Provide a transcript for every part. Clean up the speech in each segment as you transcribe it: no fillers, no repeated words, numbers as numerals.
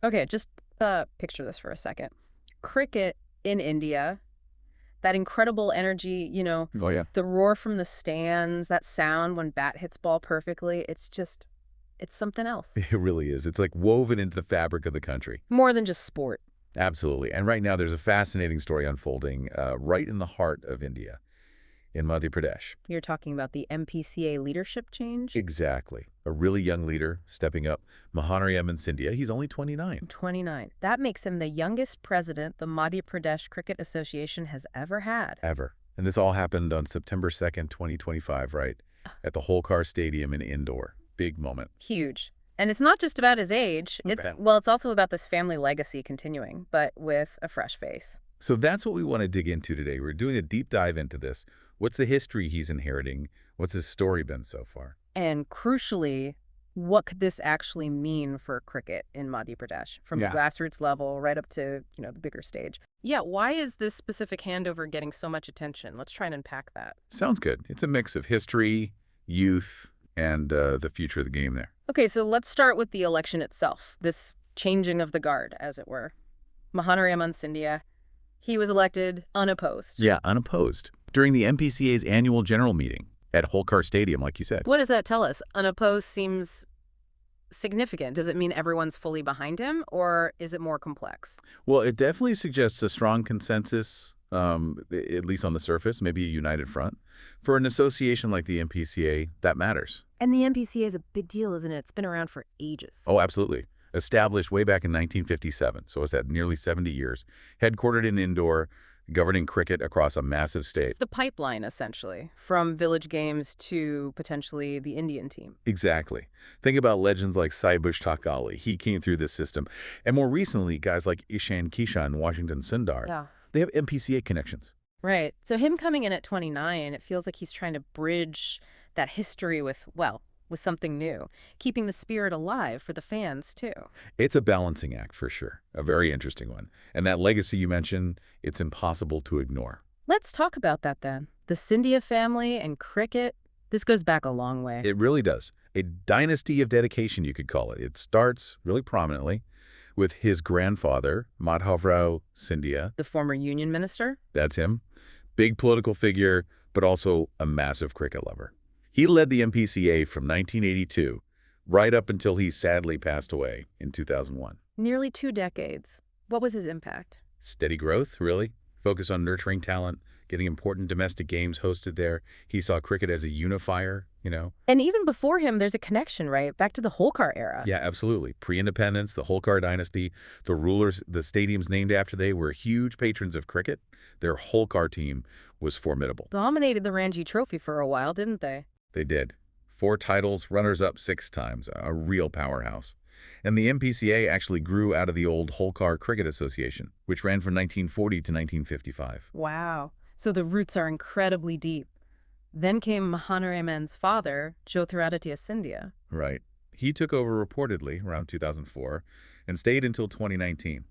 Okay, just picture this for a second. Cricket in India, that incredible energy, Oh, yeah. the roar from the stands, that sound when bat hits ball perfectly, it's something else. It really is. It's like woven into the fabric of the country. More than just sport. Absolutely. And right now, there's a fascinating story unfolding right in the heart of India, in Madhya Pradesh. You're talking about the MPCA leadership change? Exactly. A really young leader stepping up. Mahanaryaman Scindia, he's only 29. 29. That makes him the youngest president the Madhya Pradesh Cricket Association has ever had. Ever. And this all happened on September 2nd, 2025, right? At the Holkar Stadium in Indore. Big moment. Huge. And it's not just about his age. Okay. It's also about this family legacy continuing, but with a fresh face. So that's what we want to dig into today. We're doing a deep dive into this. What's the history he's inheriting? What's his story been so far? And crucially, what could this actually mean for cricket in Madhya Pradesh, from the Yeah. grassroots level right up to, the bigger stage? Yeah, why is this specific handover getting so much attention? Let's try and unpack that. Sounds good. It's a mix of history, youth, and the future of the game there. Okay, so let's start with the election itself, this changing of the guard, as it were. Mahanaryaman Scindia, he was elected unopposed. Yeah, unopposed. During the MPCA's annual general meeting at Holkar Stadium, like you said. What does that tell us? Unopposed seems significant. Does it mean everyone's fully behind him, or is it more complex? Well, it definitely suggests a strong consensus, at least on the surface, maybe a united front. For an association like the MPCA, that matters. And the MPCA is a big deal, isn't it? It's been around for ages. Oh, absolutely. Established way back in 1957, so it's at nearly 70 years. Headquartered in Indore, governing cricket across a massive state. It's the pipeline, essentially, from village games to potentially the Indian team. Exactly. Think about legends like Sai Takali. He came through this system. And more recently, guys like Ishan Kishan and Washington Sundar. Yeah. They have MPCA connections. Right. So him coming in at 29, it feels like he's trying to bridge that history with something new, keeping the spirit alive for the fans, too. It's a balancing act for sure. A very interesting one. And that legacy you mentioned, it's impossible to ignore. Let's talk about that then. The Scindia family and cricket, this goes back a long way. It really does. A dynasty of dedication, you could call it. It starts really prominently with his grandfather, Madhavrao Scindia. The former union minister? That's him. Big political figure, but also a massive cricket lover. He led the MPCA from 1982 right up until he sadly passed away in 2001. Nearly 2 decades. What was his impact? Steady growth, really. Focus on nurturing talent, getting important domestic games hosted there. He saw cricket as a unifier. And even before him, there's a connection, right? Back to the Holkar era. Yeah, absolutely. Pre-independence, the Holkar dynasty, the rulers, the stadiums named after they were huge patrons of cricket. Their Holkar team was formidable. Dominated the Ranji Trophy for a while, didn't they? They did. 4 titles, runners-up 6 times, a real powerhouse. And the MPCA actually grew out of the old Holkar Cricket Association, which ran from 1940 to 1955. Wow. So the roots are incredibly deep. Then came Mahanaryaman's father, Jyotiraditya Scindia. Right. He took over reportedly around 2004 and stayed until 2019.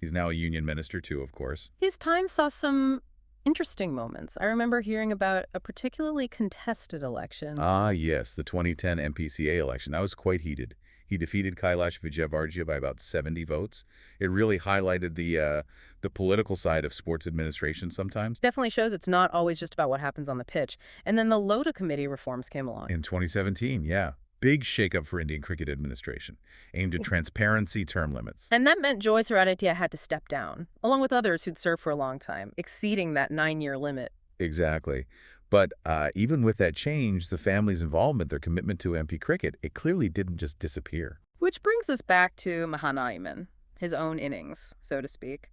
He's now a union minister too, of course. His time saw some interesting moments. I remember hearing about a particularly contested election. Ah, yes, the 2010 MPCA election. That was quite heated. He defeated Kailash Vijayvargiya by about 70 votes. It really highlighted the political side of sports administration sometimes. Definitely shows it's not always just about what happens on the pitch. And then the Lota Committee reforms came along. In 2017, yeah. Big shakeup for Indian cricket administration, aimed at transparency, term limits. And that meant Jyotiraditya had to step down, along with others who'd served for a long time, exceeding that 9-year limit. Exactly. But even with that change, the family's involvement, their commitment to MP cricket, it clearly didn't just disappear. Which brings us back to Mahanaryaman, his own innings, so to speak.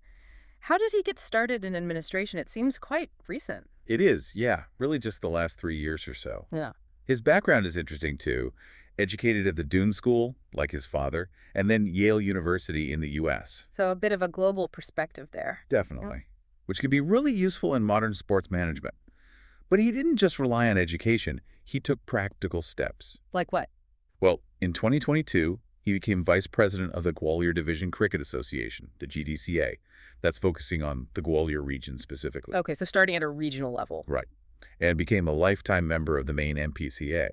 How did he get started in administration? It seems quite recent. It is, yeah, really just the last 3 years or so. Yeah. His background is interesting, too. Educated at the Doon School, like his father, and then Yale University in the U.S. So a bit of a global perspective there. Definitely. Which could be really useful in modern sports management. But he didn't just rely on education. He took practical steps. Like what? Well, in 2022, he became vice president of the Gwalior Division Cricket Association, the GDCA. That's focusing on the Gwalior region specifically. Okay, so starting at a regional level. Right. And became a lifetime member of the main MPCA.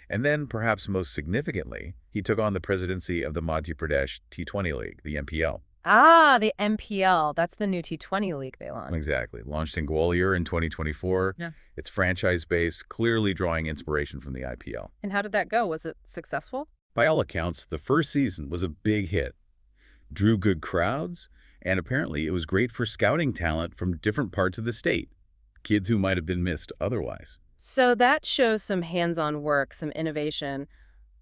And then, perhaps most significantly, he took on the presidency of the Madhya Pradesh T20 League, the MPL. Ah, the MPL. That's the new T20 league they launched. Exactly. Launched in Gwalior in 2024. Yeah. It's franchise-based, clearly drawing inspiration from the IPL. And how did that go? Was it successful? By all accounts, the first season was a big hit, drew good crowds, and apparently it was great for scouting talent from different parts of the state, kids who might have been missed otherwise. So that shows some hands-on work, some innovation,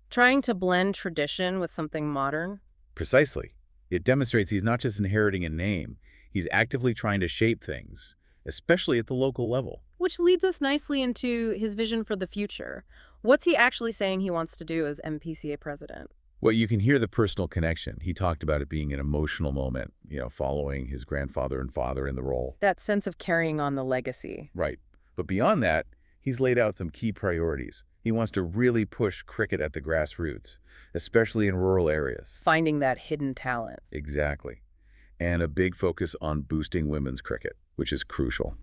trying to blend tradition with something modern. Precisely. It demonstrates he's not just inheriting a name, he's actively trying to shape things, especially at the local level. Which leads us nicely into his vision for the future. What's he actually saying he wants to do as MPCA president? Well, you can hear the personal connection. He talked about it being an emotional moment, following his grandfather and father in the role. That sense of carrying on the legacy. Right. But beyond that, he's laid out some key priorities. He wants to really push cricket at the grassroots, especially in rural areas. Finding that hidden talent. Exactly. And a big focus on boosting women's cricket, which is crucial.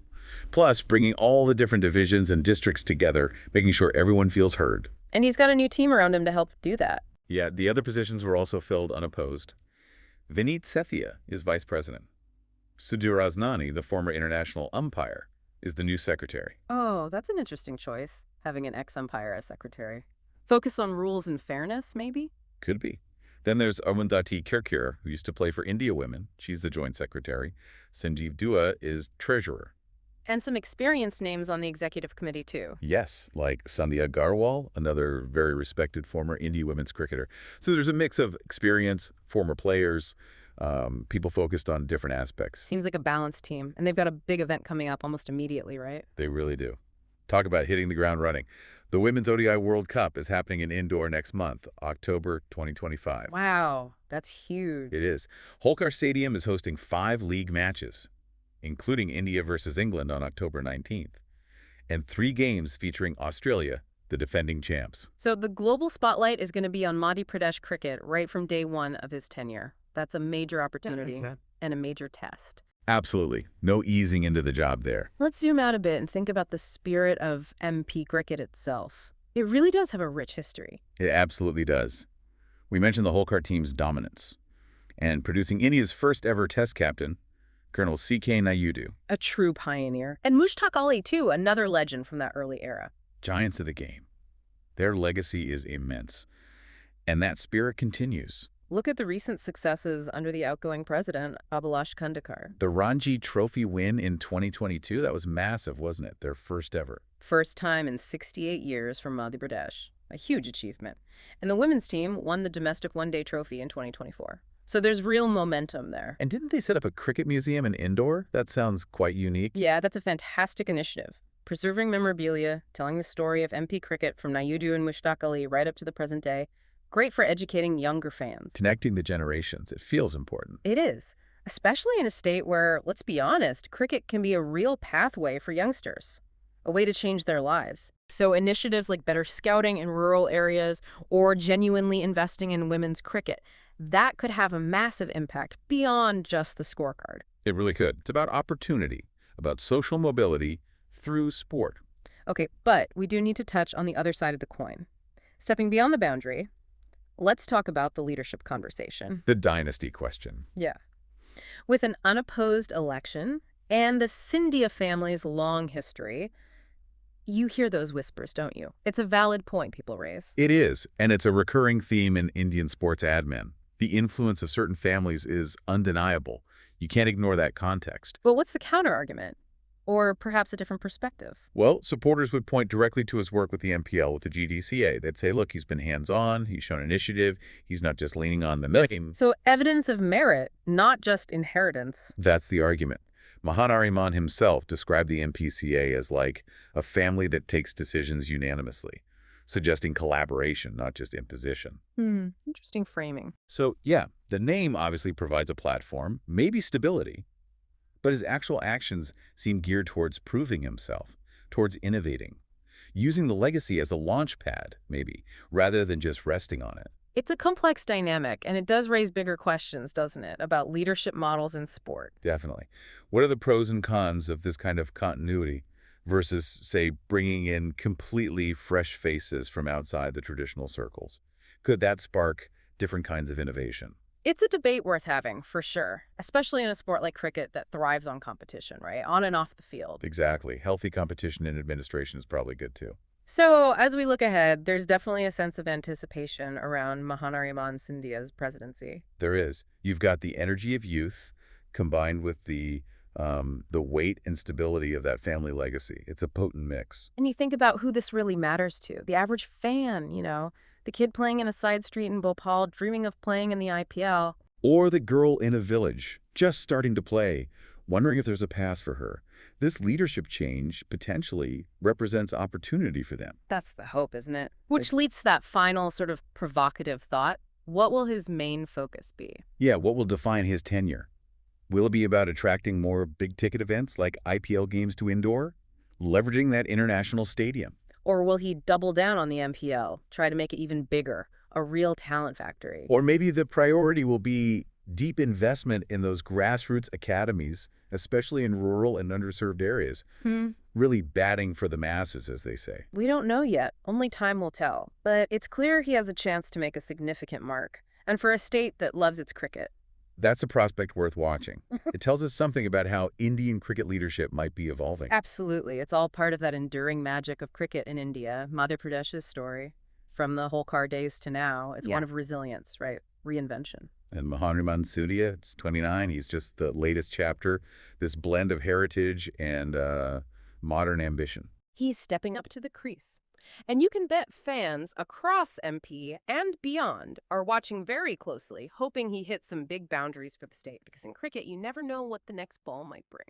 Plus, bringing all the different divisions and districts together, making sure everyone feels heard. And he's got a new team around him to help do that. Yeah, the other positions were also filled unopposed. Vineet Sethia is vice president. Sudhir Rasnani, the former international umpire, is the new secretary. Oh, that's an interesting choice, having an ex-umpire as secretary. Focus on rules and fairness, maybe? Could be. Then there's Arundhati Kirkir, who used to play for India Women. She's the joint secretary. Sanjeev Dua is treasurer. And some experienced names on the executive committee, too. Yes, like Scindia Garwal, another very respected former India women's cricketer. So there's a mix of experience, former players, people focused on different aspects. Seems like a balanced team. And they've got a big event coming up almost immediately, right? They really do. Talk about hitting the ground running. The Women's ODI World Cup is happening in indoor next month, October 2025. Wow, that's huge. It is. Holkar Stadium is hosting 5 league matches, including India versus England on October 19th, and 3 games featuring Australia, the defending champs. So the global spotlight is going to be on Madhya Pradesh cricket right from day one of his tenure. That's a major opportunity and a major test. Absolutely. No easing into the job there. Let's zoom out a bit and think about the spirit of MP cricket itself. It really does have a rich history. It absolutely does. We mentioned the Holkar team's dominance, and producing India's first ever test captain, Colonel C.K. Naidu. A true pioneer. And Mushtaq Ali, too, another legend from that early era. Giants of the game. Their legacy is immense, and that spirit continues. Look at the recent successes under the outgoing president, Abhilash Khandekar. The Ranji Trophy win in 2022, that was massive, wasn't it? Their first ever. First time in 68 years for Madhya Pradesh. A huge achievement. And the women's team won the domestic one-day trophy in 2024. So there's real momentum there. And didn't they set up a cricket museum in indoor? That sounds quite unique. Yeah, that's a fantastic initiative. Preserving memorabilia, telling the story of MP cricket from Naidu and Mushtaq Ali right up to the present day. Great for educating younger fans. Connecting the generations. It feels important. It is, especially in a state where, let's be honest, cricket can be a real pathway for youngsters, a way to change their lives. So initiatives like better scouting in rural areas or genuinely investing in women's cricket, that could have a massive impact beyond just the scorecard. It really could. It's about opportunity, about social mobility through sport. Okay, but we do need to touch on the other side of the coin. Stepping beyond the boundary, let's talk about the leadership conversation. The dynasty question. Yeah. With an unopposed election and the Scindia family's long history, you hear those whispers, don't you? It's a valid point people raise. It is, and it's a recurring theme in Indian sports admin. The influence of certain families is undeniable. You can't ignore that context. But what's the counter-argument? Or perhaps a different perspective? Well, supporters would point directly to his work with the MPL, with the GDCA. They'd say, look, he's been hands-on, he's shown initiative, he's not just leaning on the name. So evidence of merit, not just inheritance. That's the argument. Mahanaryaman himself described the MPCA as like a family that takes decisions unanimously, suggesting collaboration, not just imposition. Interesting framing. So, yeah, the name obviously provides a platform, maybe stability, but his actual actions seem geared towards proving himself, towards innovating, using the legacy as a launch pad, maybe, rather than just resting on it. It's a complex dynamic, and it does raise bigger questions, doesn't it, about leadership models in sport? Definitely. What are the pros and cons of this kind of continuity versus, say, bringing in completely fresh faces from outside the traditional circles? Could that spark different kinds of innovation? It's a debate worth having, for sure, especially in a sport like cricket that thrives on competition, right? On and off the field. Exactly. Healthy competition in administration is probably good too. So, as we look ahead, there's definitely a sense of anticipation around Mahanaryaman Scindia's presidency. There is. You've got the energy of youth combined with the weight and stability of that family legacy. It's a potent mix. And you think about who this really matters to the average fan, the kid playing in a side street in Bhopal, dreaming of playing in the IPL. Or the girl in a village, just starting to play, wondering if there's a path for her. This leadership change potentially represents opportunity for them. That's the hope, isn't it? Which leads to that final sort of provocative thought. What will his main focus be? Yeah, what will define his tenure? Will it be about attracting more big-ticket events like IPL games to indoor? Leveraging that international stadium? Or will he double down on the MPL, try to make it even bigger, a real talent factory? Or maybe the priority will be deep investment in those grassroots academies, especially in rural and underserved areas. Really batting for the masses, as they say. We don't know yet. Only time will tell. But it's clear he has a chance to make a significant mark. And for a state that loves its cricket. That's a prospect worth watching. It tells us something about how Indian cricket leadership might be evolving. Absolutely. It's all part of that enduring magic of cricket in India, Madhya Pradesh's story. From the Holkar days to now, it's one of resilience, right? Reinvention. And Mahanaryaman Scindia, is 29. He's just the latest chapter, this blend of heritage and modern ambition. He's stepping up to the crease. And you can bet fans across MP and beyond are watching very closely, hoping he hits some big boundaries for the state. Because in cricket, you never know what the next ball might bring.